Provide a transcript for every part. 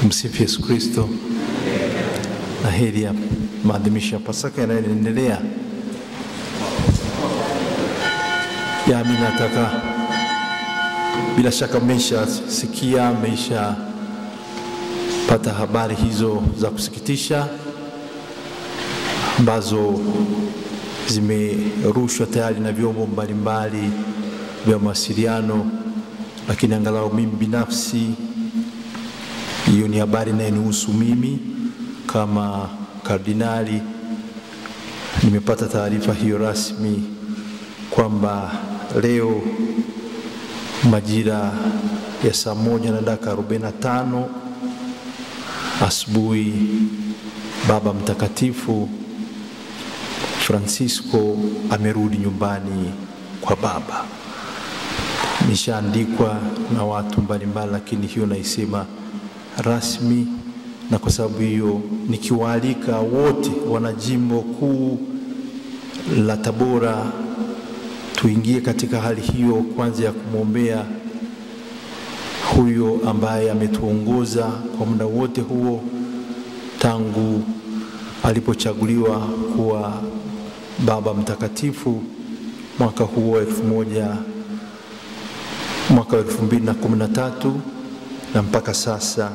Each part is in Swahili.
Tumsifu Yesu Kristo. Na heri ya maadhimisho ya Pasaka yanayoendelea. Mimi nataka, bila shaka mmeshasikia, pata habari hizo za kusikitisha ambazo zimerushwa tayari na vyombo mbalimbali vya mawasiliano, lakini angalau mimi binafsi hiyo ni habari inayonihusu mimi kama kardinali. Nimepata taarifa hiyo rasmi kwamba leo majira ya saa 1:45 asubuhi Baba Mtakatifu Francisco amerudi nyumbani kwa Baba. Nishaandikwa na watu mbalimbali, lakini hiyo naisema rasmi, na kwa sababu hiyo nikiwaalika wote wanajimbo kuu la Tabora tuingie katika hali hiyo, kwanza ya kumwombea huyo ambaye ametuongoza kwa muda wote huo tangu alipochaguliwa kuwa Baba Mtakatifu mwaka huo 2013 na mpaka sasa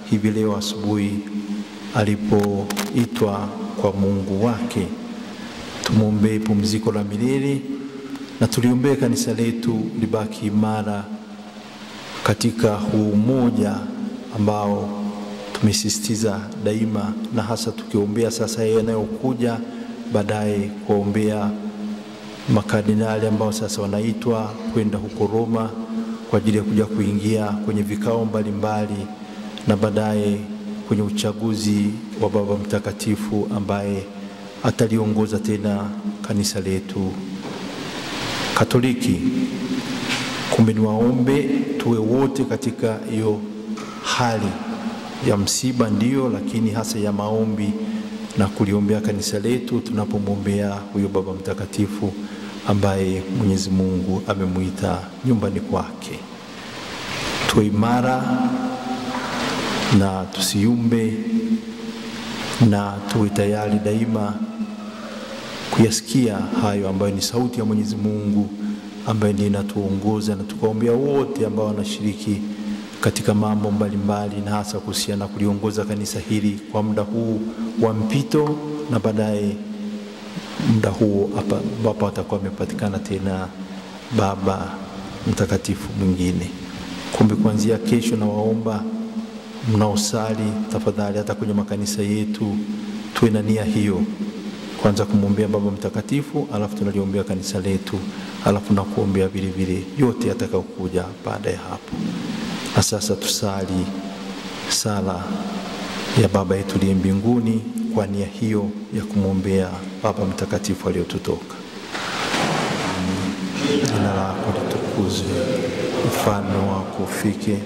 hivi leo asubuhi alipoitwa kwa Mungu wake. Tumuombe pumziko la milele na tuliombee kanisa letu libaki imara katika huu umoja ambao tumesisitiza daima, na hasa tukiombea sasa yanayokuja baadaye, kuombea makardinali ambao sasa wanaitwa kwenda huko Roma kwa ajili ya kuja kuingia kwenye vikao mbalimbali na baadaye kwenye uchaguzi wa Baba Mtakatifu ambaye ataliongoza tena kanisa letu Katoliki. Kumbe niwaombe tuwe wote katika hiyo hali ya msiba, ndio, lakini hasa ya maombi na kuliombea kanisa letu tunapomwombea huyo Baba Mtakatifu ambaye Mwenyezi Mungu amemuita nyumbani kwake. Tuwe imara na tusiyumbe, na tuwe tayari daima kuyasikia hayo ambayo ni sauti ya Mwenyezi Mungu ambaye ndiye inatuongoza, na tukaombea wote ambao wanashiriki katika mambo mbalimbali, na hasa kuhusiana na kuliongoza kanisa hili kwa muda huu wa mpito, na baadaye muda huo ambapo atakuwa amepatikana tena Baba Mtakatifu mwingine. Kumbe kuanzia kesho na waomba mnaosali tafadhali, hata kwenye makanisa yetu tuwe na nia hiyo, kwanza kumwombea Baba Mtakatifu, alafu tunaliombea kanisa letu, alafu na kuombea vile vile yote yatakayokuja baada ya hapo. Na sasa tusali sala ya Baba yetu aliye mbinguni kwa nia hiyo ya kumwombea Baba Mtakatifu aliyotutoka. Jina lako litukuzwe, ufalme wako ufike,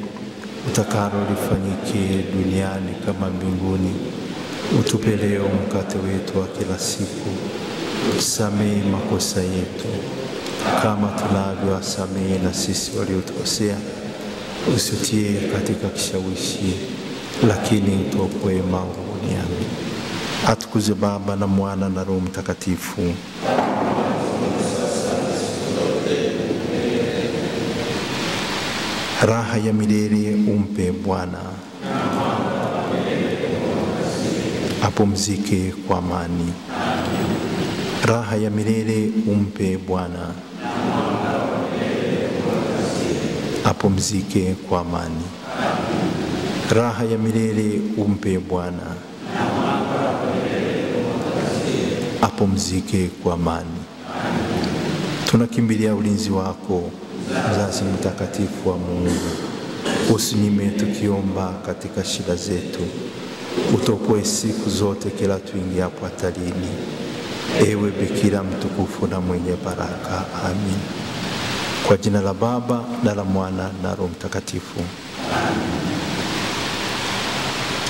utakalo lifanyike duniani kama mbinguni. Utupe leo mkate wetu wa kila siku. Tusamehe makosa yetu kama tunavyowasamehe na sisi waliotukosea. Usitie katika kishawishi, lakini utuokoe maovuni. Amen. Atukuzwe Baba na Mwana na Roho Mtakatifu. Raha ya milele umpe Bwana, apumzike kwa amani. Raha ya milele umpe Bwana, apumzike kwa amani. Raha ya milele umpe Bwana, apumzike kwa amani. Tunakimbilia ulinzi wako, mzazi mtakatifu wa Mungu. Usinyime tukiomba katika shida zetu, utuokoe siku zote kila tuingiapo hatarini. Ewe Bikira mtukufu na mwenye baraka. Amin. Kwa jina la Baba na la Mwana na Roho Mtakatifu. Amin.